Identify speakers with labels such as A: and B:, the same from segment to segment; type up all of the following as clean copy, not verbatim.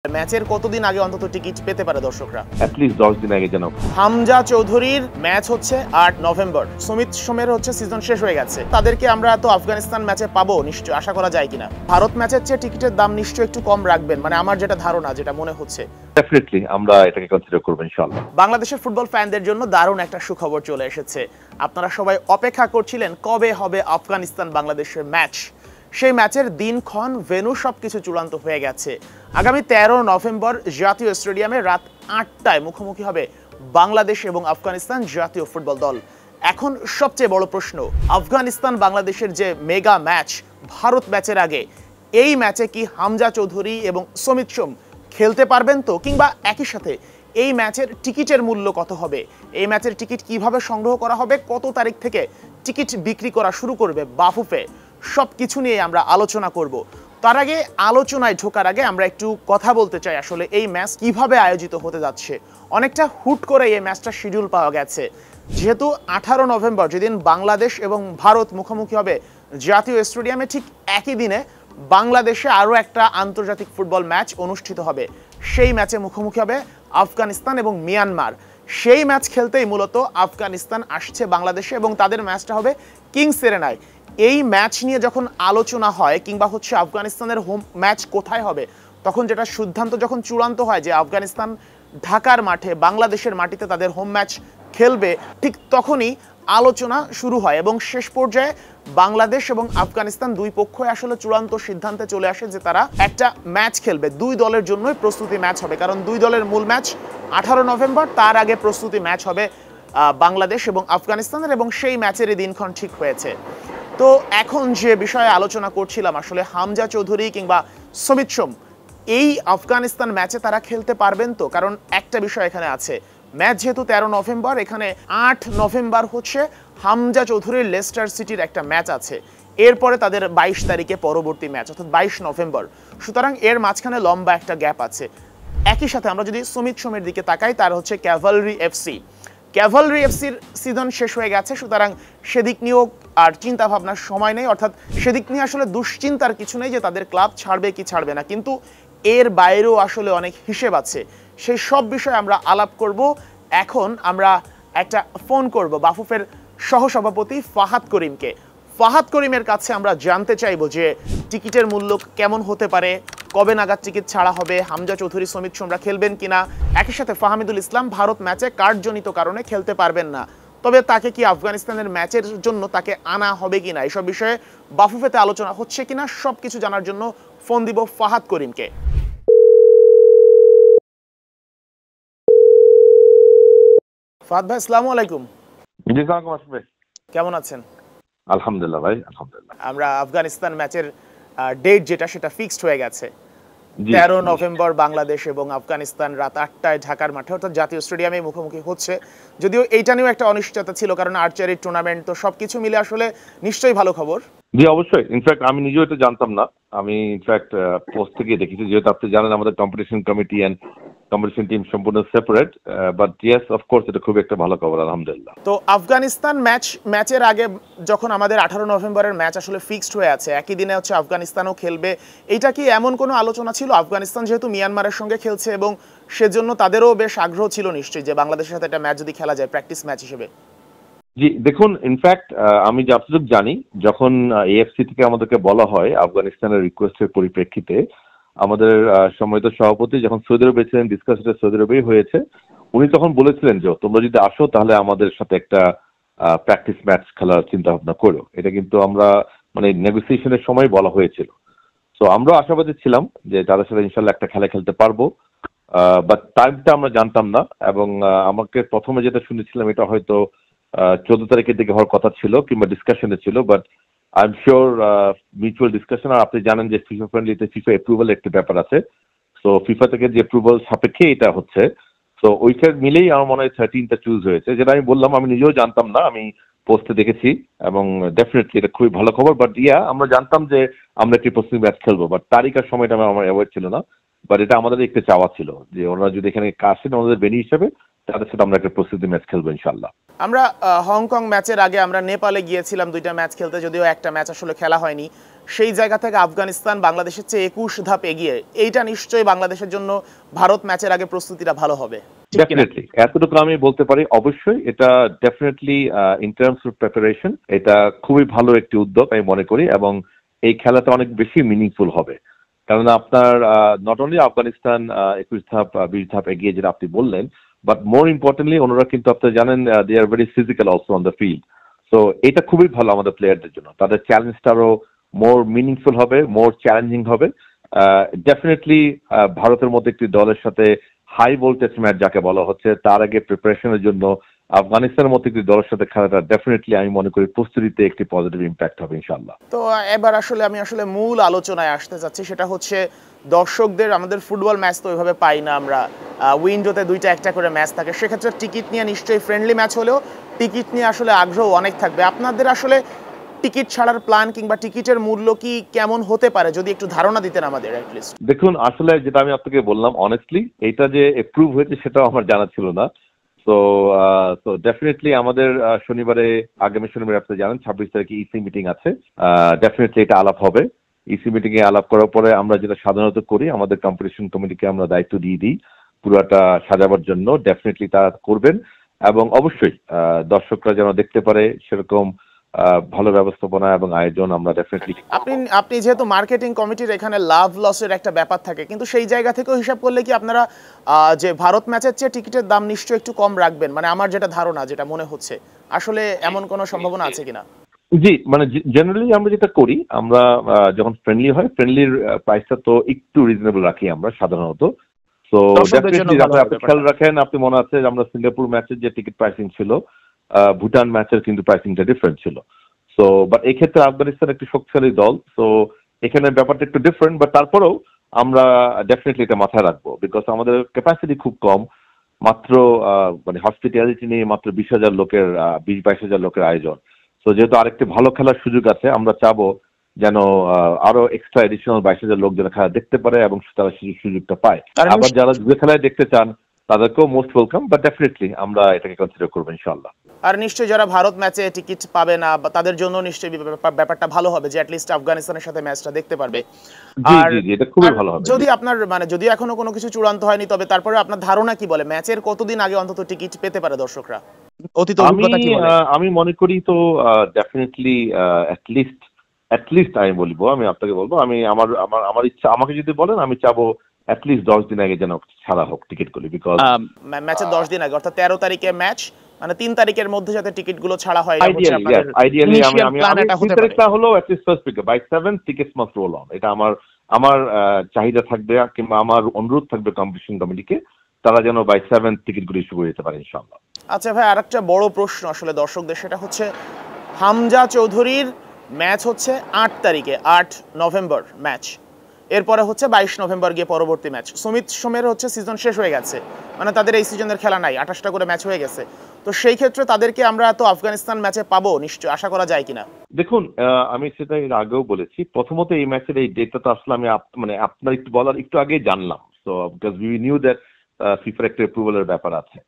A: ম্যাচের কতদিন আগে অন্তত টিকিট পেতে পারে দর্শকরা?
B: অ্যাটলিস্ট 10 দিন আগে যেন।
A: হামজা চৌধুরীর ম্যাচ হচ্ছে 8 নভেম্বর। সুমিত সোমের হচ্ছে সিজন শেষ হয়ে গেছে, তাদেরকে আমরা তো আফগানিস্তান ম্যাচে পাবো নিশ্চয়, আশা করা যায় কিনা? ভারত ম্যাচের চেয়ে টিকিটের দাম নিশ্চয় একটু কম রাখবেন, মানে আমার যেটা ধারণা, যেটা মনে হচ্ছে।
B: ডেফিনেটলি আমরা এটাকে কনসিডার করব ইনশাআল্লাহ।
A: বাংলাদেশের ফুটবল ফ্যানদের জন্য দারুণ একটা সুখবর চলে এসেছে। আপনারা সবাই অপেক্ষা করছিলেন কবে হবে আফগানিস্তান বাংলাদেশের ম্যাচ। সেই ম্যাচের দিনক্ষণ, ভেন্যু সবকিছু চূড়ান্ত হয়ে গেছে। আগামী 13 নভেম্বর জাতীয় স্টেডিয়ামে রাত 8টায় মুখোমুখি হবে বাংলাদেশ এবং আফগানিস্তান জাতীয় ফুটবল দল। এখন সবচেয়ে বড় প্রশ্ন, আফগানিস্তান বাংলাদেশের যে মেগা ম্যাচ, ভারত ম্যাচের আগে এই ম্যাচে কি হামজা চৌধুরী এবং সুমিত সোম খেলতে পারবেন তো? কিংবা একই সাথে এই ম্যাচের টিকিটের মূল্য কত হবে? এই ম্যাচের টিকিট কিভাবে সংগ্রহ করা হবে? কত তারিখ থেকে টিকিট বিক্রি করা শুরু করবে বাফুফে? সব কিছু নিয়ে আমরা আলোচনা করব। তার আগে, আলোচনায় ঢোকার আগে আমরা একটু কথা বলতে চাই আসলে এই ম্যাচ কিভাবে আয়োজিত হতে যাচ্ছে। অনেকটা হুট করে এই ম্যাচটা শিডিউল পাওয়া গেছে, যেহেতু 18 নভেম্বর যেদিন বাংলাদেশ এবং ভারত মুখোমুখি হবে জাতীয় স্টেডিয়ামে, ঠিক একই দিনে বাংলাদেশে আরও একটা আন্তর্জাতিক ফুটবল ম্যাচ অনুষ্ঠিত হবে। সেই ম্যাচে মুখোমুখি হবে আফগানিস্তান এবং মিয়ানমার। সেই ম্যাচ খেলতেই মূলত আফগানিস্তান আসছে বাংলাদেশে এবং তাদের ম্যাচটা হবে কিংস সেরেনায়। এই ম্যাচ নিয়ে যখন আলোচনা হয় কিংবা হচ্ছে আফগানিস্তানের হোম ম্যাচ কোথায় হবে, তখন যেটা সিদ্ধান্ত যখন চূড়ান্ত হয় যে আফগানিস্তান ঢাকার মাঠে, বাংলাদেশের মাটিতে তাদের হোম ম্যাচ খেলবে, ঠিক তখনই আলোচনা শুরু হয় এবং শেষ পর্যায়ে বাংলাদেশ এবং আফগানিস্তান দুই পক্ষই আসলে চূড়ান্ত সিদ্ধান্তে চলে আসে যে তারা একটা ম্যাচ খেলবে। দুই দলের জন্যই প্রস্তুতি ম্যাচ হবে, কারণ দুই দলের মূল ম্যাচ 18 নভেম্বর, তার আগে প্রস্তুতি ম্যাচ হবে বাংলাদেশ এবং আফগানিস্তানের, এবং সেই ম্যাচেরই দিনক্ষণ ঠিক হয়েছে। তো এখন যে বিষয়ে আলোচনা করছিলাম, আসলে হামজা চৌধুরী কিংবা সুমিত সোম এই আফগানিস্তান ম্যাচে তারা খেলতে পারবেন তো? কারণ একটা বিষয় এখানে আছে, ম্যাচ যেহেতু 13 নভেম্বর, এখানে 8 নভেম্বর হচ্ছে হামজা চৌধুরীর লেস্টার সিটির একটা ম্যাচ আছে। এরপরে তাদের 22 তারিখে পরবর্তী ম্যাচ, অর্থাৎ 22 নভেম্বর। সুতরাং এর মাঝখানে লম্বা একটা গ্যাপ আছে। একই সাথে আমরা যদি সুমিত সোমের দিকে তাকাই, তার হচ্ছে ক্যাভালরি এফসি। ক্যাভালরি এফসির সিজন শেষ হয়ে গেছে, সুতরাং সেদিক নিয়েও আর চিন্তা ভাবনার সময় নেই, অর্থাৎ সেদিক নিয়ে আসলে দুশ্চিন্তার কিছু নেই যে তাদের ক্লাব ছাড়বে কি ছাড়বে না। কিন্তু এর বাইরেও আসলে অনেক হিসেব আছে, সেই সব বিষয়ে আমরা আলাপ করব। এখন আমরা একটা ফোন করব বাফুফের সহসভাপতি ফাহাদ করিমকে। ফাহাদ করিমের কাছে আমরা জানতে চাইব যে টিকিটের মূল্য কেমন হতে পারে, কবে নাগাদ টিকিট ছাড়া হবে, হামজা চৌধুরী সুমিত সোমরা খেলবেন কিনা, একই সাথে ফাহামিদুল ইসলাম ভারত ম্যাচে কার্ডজনিত কারণে খেলতে পারবেন না, তবে তাকে কি আফগানিস্তানের ম্যাচের জন্য তাকে আনা হবে কিনা, এসব বিষয়ে বাফুফেতে আলোচনা হচ্ছে কিনা, সবকিছু জানার জন্য ফোন দিব ফাহাদ করিমকে। ফাহাদ ভাই, আসসালামু আলাইকুম।
B: জি সালাম আসবে।
A: কেমন আছেন?
B: আলহামদুলিল্লাহ ভাই, আলহামদুলিল্লাহ।
A: আমরা আফগানিস্তান ম্যাচের ডেট যেটা, সেটা ফিক্সড হয়ে গেছে। 13 নভেম্বর বাংলাদেশ এবং আফগানিস্তান রাত 8টায় ঢাকার মাঠে, অর্থাৎ জাতীয় স্টেডিয়ামে মুখোমুখি হচ্ছে। যদিও এইটা নিয়েও একটা অনিশ্চয়তা ছিল, কারণ আর্চারি টুর্নামেন্ট, তো সবকিছু মিলে আসলে নিশ্চয়ই ভালো খবর।
B: জি অবশ্যই, ইনফ্যাক্ট আমি নিজেও এটা জানতাম না। আমি ইনফ্যাক্ট পোস্ট থেকে দেখেছি, যেহেতু আপনি জানেন আমাদের competition committee and competition team সম্পূর্ণ সেপারেট, বাট ইয়েস অফকোর্স এটা খুব একটা ভালো খবর, আলহামদুলিল্লাহ।
A: তো আফগানিস্তান ম্যাচের আগে যখন আমাদের 18 নভেম্বরের ম্যাচ আসলে ফিক্সড হয়ে আছে, একই দিনে হচ্ছে আফগানিস্তানও খেলবে, এটা কি এমন কোনো আলোচনা ছিল? আফগানিস্তান যেহেতু মিয়ানমারের সঙ্গে খেলছে এবং সেজন্য তাদেরও বেশ আগ্রহ ছিল নিশ্চয়ই যে বাংলাদেশের সাথে একটা ম্যাচ যদি খেলা যায় প্র্যাকটিস ম্যাচ হিসেবে।
B: জি দেখুন, ইনফ্যাক্ট আমি যতটুকু জানি, যখন এএফসি থেকে আমাদেরকে বলা হয় আফগানিস্তানের রিকোয়েস্টের পরিপ্রেক্ষিতে, আমাদের সম্মানিত সভাপতি যখন সৌদি আরবে ছিলেন, ডিসকাশনটা সৌদি আরবেই হয়েছে, উনি তখন বলেছিলেন যে তোমরা যদি আসো তাহলে আমাদের সাথে একটা প্র্যাকটিস ম্যাচ খেলার চিন্তা ভাবনা করো। এটা কিন্তু আমরা মানে নেগোসিয়েশনের সময় বলা হয়েছিল। তো আমরা আশাবাদী ছিলাম যে তাদের সাথে ইনশাল্লাহ একটা খেলা খেলতে পারবো, বাট টাইমটা আমরা জানতাম না। এবং আমাকে প্রথমে যেটা শুনেছিলাম, এটা হয়তো 14 তারিখের দিকে হওয়ার কথা ছিল কিংবা ডিসকাশনে ছিল, but I am sure mutual discussion. আর আপনি জানেন যে ফিফা ফ্রেন্ডলিতে ফিফা অ্যাপ্রুভাল একটা ব্যাপার আছে, তো ফিফা থেকে যে অ্যাপ্রুভাল সাপেক্ষে এটা হচ্ছে। তো ওইটা মিলেই আমার মনে হয় 13টা চুজ হয়েছে, যেটা আমি বললাম আমি নিজেও জানতাম না, আমি পোস্টে দেখেছি এবং ডেফিনেটলি এটা খুবই ভালো খবর। বাট আমরা জানতাম যে আমরা একটি প্রস্তুতি ম্যাচ খেলবো, বাট তারিখ আর সময়টা আমার অ্যাভয়েড ছিল না। বাট এটা আমাদের একটা চাওয়া ছিল যে ওনারা যদি এখানে আসেন আমাদের বেনি হিসেবে, তাদের সাথে আমরা একটা প্রস্তুতি ম্যাচ খেলবো ইনশাআল্লাহ।
A: আমরা হংকং ম্যাচের আগে আমরা নেপালে গিয়েছিলাম 2টা ম্যাচ খেলতে, যদিও একটা ম্যাচ আসলে খেলা হয়নি। সেই জায়গা থেকে আফগানিস্তান বাংলাদেশের চেয়ে 21 ধাপ এগিয়ে। এইটা নিশ্চয়ই বাংলাদেশের জন্য ভারত ম্যাচের আগে প্রস্তুতিটা ভালো হবে।
B: ডেফিনেটলি, এতটুকু আমি বলতে পারি। অবশ্যই এটা definitely in terms of preparation এটা খুবই ভালো একটি উদ্যোগ আমি মনে করি, এবং এই খেলাটা অনেক বেশি মিনিংফুল হবে। কারণ আপনার নট অনলি আফগানিস্তান 21 ধাপ 20 ধাপ এগিয়ে যেটা আপনি বললেন, বাট মোর ইম্পর্টেন্টলি ওনারা কিন্তু আপনি জানেন they are very physical also on the field. So এটা খুবই ভালো আমাদের প্লেয়ারদের জন্য। তাদের চ্যালেঞ্জটা আরো মোর মিনিংফুল হবে, মোর চ্যালেঞ্জিং হবে। ডেফিনেটলি ভারতের মধ্যে একটি দলের সাথে হাই ভোল্টেজ ম্যাচ যাকে বলা হচ্ছে, তার আগে প্রিপারেশনের জন্য আফগানিস্তানের মতো একটি দলের সাথে খেলাটা ডেফিনেটলি আমি মনে করি প্রস্তুতিতে একটি পজিটিভ ইম্প্যাক্ট হবে ইনশাআল্লাহ।
A: তো এবার আমি আসলে মূল আলোচনায় আসতে চাচ্ছি, সেটা হচ্ছে দর্শকদের। আমাদের ফুটবল ম্যাচ তো ওইভাবে পাই না আমরা, উইন্ডোতে 2টা একটা করে ম্যাচ থাকে। সেক্ষেত্রে টিকিট নিয়ে নিশ্চয়ই ফ্রেন্ডলি ম্যাচ হলেও টিকিট নিয়ে আসলে আগ্রহ অনেক থাকবে। আপনাদের আসলে টিকিট ছাড়ার প্ল্যান কিংবা টিকিটের মূল্য কি কেমন হতে পারে, যদি একটু ধারণা দিতেন আমাদের অ্যাটলিস্ট।
B: দেখুন, আসলে যেটা আমি আপনাকে বললাম অনেস্টলি, এটা যে এপ্রুভ হয়েছে সেটাও আমার জানা ছিল না। তো ডেফিনেটলি আমাদের শনিবারে, আগামী শনিবারে আপনি জানেন 26 তারিখে ইসি মিটিং আছে। ডেফিনেটলি এটা আলাপ হবে। ইসি মিটিং এ আলাপ করার পরে আমরা যেটা সাধারণত করি, আমাদের কম্পিটিশন কমিটিকে আমরা দায়িত্ব দিয়ে দিই পুরাটা সাজাবার জন্য। ডেফিনেটলি তারা করবেন, এবং অবশ্যই দর্শকরা যেন দেখতে পারে সেরকম ভালো ব্যবস্থাপনা এবং আয়োজন আমরা ডেফিনেটলি।
A: আপনি যেহেতু মার্কেটিং কমিটির, এখানে লাভ লসের একটা ব্যাপার থাকে, কিন্তু সেই জায়গা থেকেও হিসাব করলে কি আপনারা যে ভারত ম্যাচের চেয়ে টিকিটের দাম নিশ্চয়ই একটু কম রাখবেন? মানে আমার যেটা ধারণা, যেটা মনে হচ্ছে, আসলে এমন কোনো সম্ভাবনা আছে কিনা?
B: জি, মানে জেনারেলি আমরা যেটা করি, আমরা যখন ফ্রেন্ডলি হয়, ফ্রেন্ডলির প্রাইসটা তো একটু রিজনেবল রাখি আমরা সাধারণত। সো ডেফিনেটলি আপনি খেয়াল রাখেন, আপনি মনে আছে আমরা সিঙ্গাপুর ম্যাচের যে টিকিট প্রাইসিং ছিল, ভুটান ম্যাচের কিন্তু প্রাইসিংটা ডিফারেন্ট ছিল। সো বাট এই ক্ষেত্রে আফগানিস্তান একটি শক্তিশালী দল, সো এখানে ব্যাপারটা একটু ডিফারেন্ট, বাট তারপরেও আমরা ডেফিনেটলি এটা মাথায় রাখবো, বিকজ আমাদের ক্যাপাসিটি খুব কম। মাত্র মানে হসপিটালিটি নিয়ে মাত্র 20,000 লোকের 20-22,000 লোকের আয়োজন। সো যেহেতু আরেকটি ভালো খেলার সুযোগ আছে, আমরা চাবো যেন আরো এক্সট্রা এডিশনাল 22,000 লোক যেন খেলা দেখতে পারে এবং তারা সুযোগটা পায়। আবার যারা যে খেলায় দেখতে চান তাদেরকেও মোস্ট ওয়েলকাম, বাট ডেফিনেটলি আমরা এটাকে কনসিডার করবো ইনশাআল্লাহ।
A: আর নিশ্চয়ই যারা ভারত ম্যাচে টিকিট পাবে না, তাদের জন্য নিশ্চয়ই ব্যাপারটা ভালো হবে যে অ্যাটলিস্ট আফগানিস্তানের সাথে ম্যাচটা দেখতে পারবে।
B: জি, এটা খুবই ভালো হবে।
A: যদি আপনার মানে যদি এখনো কোনো কিছু চূড়ান্ত হয়নি, তবে তারপরে আপনার ধারণা কি বলে, ম্যাচের কতদিন আগে অন্তত টিকিট পেতে পারে দর্শকরা? অতীত অভিজ্ঞতা কি বলে?
B: আমি মনে করি তো ডেফিনেটলি অ্যাটলিস্ট আমি বলবো, আমি আপনাকে বলবো, আমি আমার ইচ্ছা, আমাকে যদি বলেন আমি চাবো অ্যাটলিস্ট 10 দিন আগে যেন ছাড়া হোক টিকিটগুলি, বিকজ
A: ম্যাচের 10 দিন আগে, অর্থাৎ 13 তারিখে ম্যাচ, মানে 3 তারিখের মধ্যে যাতে টিকিটগুলো ছাড়া হয়।
B: আইডিয়ালি আমি 3 তারিখটা হলো অ্যাটলিস্ট ফার্স্ট উইকে, by 7 tickets must roll on. এটা আমার চাহিদা থাকবে, কিংবা আমার অনুরোধ থাকবে কম্পিটিশন কমিটিকে, তারা যেন বাই 7 টিকিটগুলো ইস্যু করে দিতে পারে ইনশাআল্লাহ।
A: আচ্ছা ভাই, আরেকটা বড় প্রশ্ন আসলে দর্শকদের, সেটা হচ্ছে হামজা চৌধুরীর ম্যাচ হচ্ছে 8 তারিখে, 8 নভেম্বর ম্যাচ। এরপরে হচ্ছে 22 নভেম্বর গিয়ে পরবর্তী ম্যাচ। সুমিত সোমের হচ্ছে সিজন শেষ হয়ে গেছে, মানে তাদের এই সিজনের খেলা নাই, 28টা করে ম্যাচ হয়ে গেছে। তো সেই ক্ষেত্রে তাদেরকে আমরা তো আফগানিস্তান ম্যাচে পাবো নিশ্চয়, আশা করা যায় কিনা?
B: দেখুন, আমি সেটা এর আগেও বলেছি, প্রথমত এই ম্যাচের এই ডেটটা তো আসলে আমি মানে আপনার একটু বলার একটু আগেই জানলাম। So because we knew that ফিফার একটা অ্যাপ্রুভালের ব্যাপার আছে।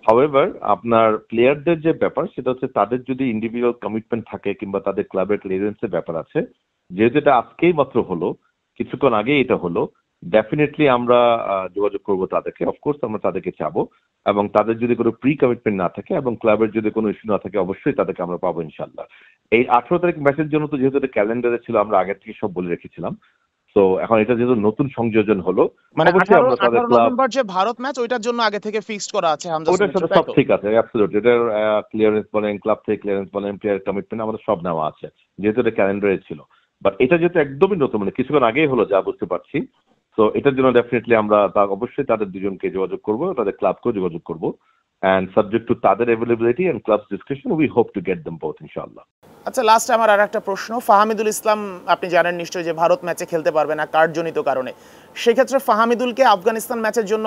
B: হাউএভার আপনার প্লেয়ারদের যে ব্যাপার, সেটা হচ্ছে তাদের যদি ইন্ডিভিজুয়াল কমিটমেন্ট থাকে কিংবা তাদের ক্লাবের ক্লিয়ারেন্সের ব্যাপার আছে, যেহেতু এটা আজকেই মাত্র হলো, কিছুক্ষণ আগেই এটা হলো, ডেফিনেটলি আমরা যোগাযোগ করবো তাদেরকে। অফকোর্স আমরা তাদেরকে চাবো, এবং তাদের যদি কোনো প্রি কমিটমেন্ট না থাকে এবং ক্লাবের যদি কোনো ইস্যু না থাকে, অবশ্যই তাদেরকে আমরা পাবো ইনশাল্লাহ। এই 18 তারিখ ম্যাচের জন্য তো যেহেতু এটা ক্যালেন্ডারে ছিল, আমরা আগে থেকে সব বলে রেখেছিলাম। তো এখন এটা যেহেতু নতুন সংযোজন হলো,
A: মানে 18 নভেম্বর যে ভারত ম্যাচ, ওইটার জন্য আগে থেকে ফিক্সড করা আছে হামজা।
B: ওটার সাথে সব ঠিক আছে, অ্যাবসলিউটলি। এটার ক্লিয়ারেন্স বলেন, ক্লাব থেকে ক্লিয়ারেন্স বলেন, প্লেয়ার কমিটমেন্ট আমাদের সব নেওয়া আছে, যেহেতু এটা ক্যালেন্ডারে ছিল। বাট এটা যেহেতু একদমই নতুন, মানে কিছুক্ষণ আগেই হলো যা বুঝতে পারছি, তো এটার জন্য ডেফিনেটলি আমরা অবশ্যই তাদের দুজনকে যোগাযোগ করবো, তাদের ক্লাবকেও যোগাযোগ করবো, and subject to তাদের availability and club's discretion, we hope to get them both ইনশাআল্লাহ।
A: আচ্ছা, লাস্ট আমার আরেকটা প্রশ্ন, ফাহামিদুল ইসলাম আপনি জানেন নিশ্চয়ই যে ভারত ম্যাচে খেলতে পারবে না কার্ডজনিত কারণে। সেক্ষেত্রে ফাহামিদুলকে আফগানিস্তান ম্যাচের জন্য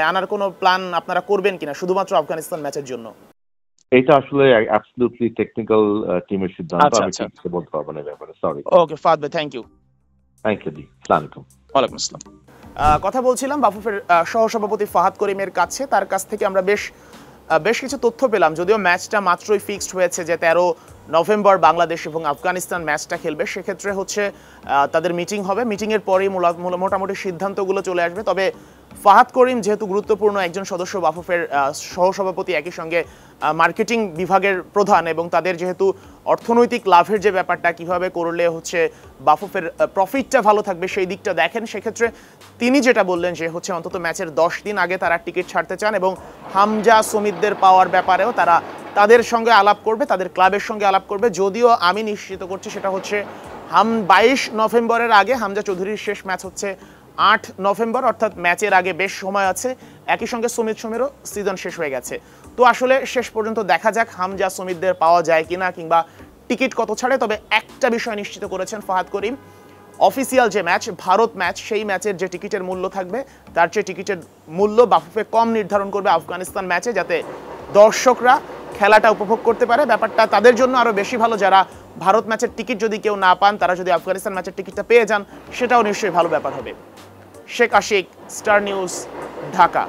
A: আনার কোনো প্ল্যান আপনারা করবেন কিনা, শুধুমাত্র আফগানিস্তান ম্যাচের জন্য?
B: এটা আসলে অ্যাবসলিউটলি টেকনিক্যাল টিমের সিদ্ধান্ত, আমি কিছু বলতে পারবো না ব্যাপারে, সরি।
A: ওকে ফাদ ভাই, thank you.
B: Thank you ji, আসসালামু আলাইকুম।
A: ওয়ালাইকুম আসসালাম। কথা বলছিলাম বাফুফের সহসভাপতি ফাহাদ করিমের কাছে, তার কাছ থেকে আমরা বেশ কিছু তথ্য পেলাম। যদিও ম্যাচটা মাত্রই ফিক্সড হয়েছে যে 13 নভেম্বর বাংলাদেশ এবং আফগানিস্তান ম্যাচটা খেলবে, সেক্ষেত্রে হচ্ছে তাদের মিটিং হবে, মিটিংয়ের পরেই মোটামুটি সিদ্ধান্তগুলো চলে আসবে। তবে ফাহাদ করিম যেহেতু গুরুত্বপূর্ণ একজন সদস্য, বাফুফের সহসভাপতি, একই সঙ্গে মার্কেটিং বিভাগের প্রধান, এবং তাদের যেহেতু অর্থনৈতিক লাভের যে ব্যাপারটা কিভাবে করলে হচ্ছে বাফুফের প্রফিটটা ভালো থাকবে সেই দিকটা দেখেন, সেক্ষেত্রে তিনি যেটা বললেন যে হচ্ছে অন্তত ম্যাচের 10 দিন আগে তারা টিকিট ছাড়তে চান এবং হামজা সমিতদের পাওয়ার ব্যাপারেও তারা তাদের সঙ্গে আলাপ করবে, তাদের ক্লাবের সঙ্গে আলাপ করবে। যদিও আমি নিশ্চিত করছি সেটা হচ্ছে 22 নভেম্বরের আগে, হামজা চৌধুরীর শেষ ম্যাচ হচ্ছে 8 নভেম্বর, অর্থাৎ ম্যাচের আগে বেশ সময় আছে। একই সঙ্গে সমিত সমীরও সিজন শেষ হয়ে গেছে। তো আসলে শেষ পর্যন্ত দেখা যাক হামজা সমিতদের পাওয়া যায় কিনা, কিংবা টিকিট কত ছাড়ে। তবে একটা বিষয় নিশ্চিত করেছেন ফাহাদ করিম, অফিসিয়াল যে ম্যাচ, ভারত ম্যাচ, সেই ম্যাচের যে টিকিটের মূল্য থাকবে তার চেয়ে টিকিটের মূল্য বাফুফে কম নির্ধারণ করবে আফগানিস্তান ম্যাচে, যাতে দর্শকরা খেলাটা উপভোগ করতে পারে। ব্যাপারটা তাদের জন্য আরও বেশি ভালো, যারা ভারত ম্যাচের টিকিট যদি কেউ না পান, তারা যদি আফগানিস্তান ম্যাচের টিকিটটা পেয়ে যান, সেটাও নিশ্চয়ই ভালো ব্যাপার হবে। Sheikh Ashiq, Star News, Dhaka.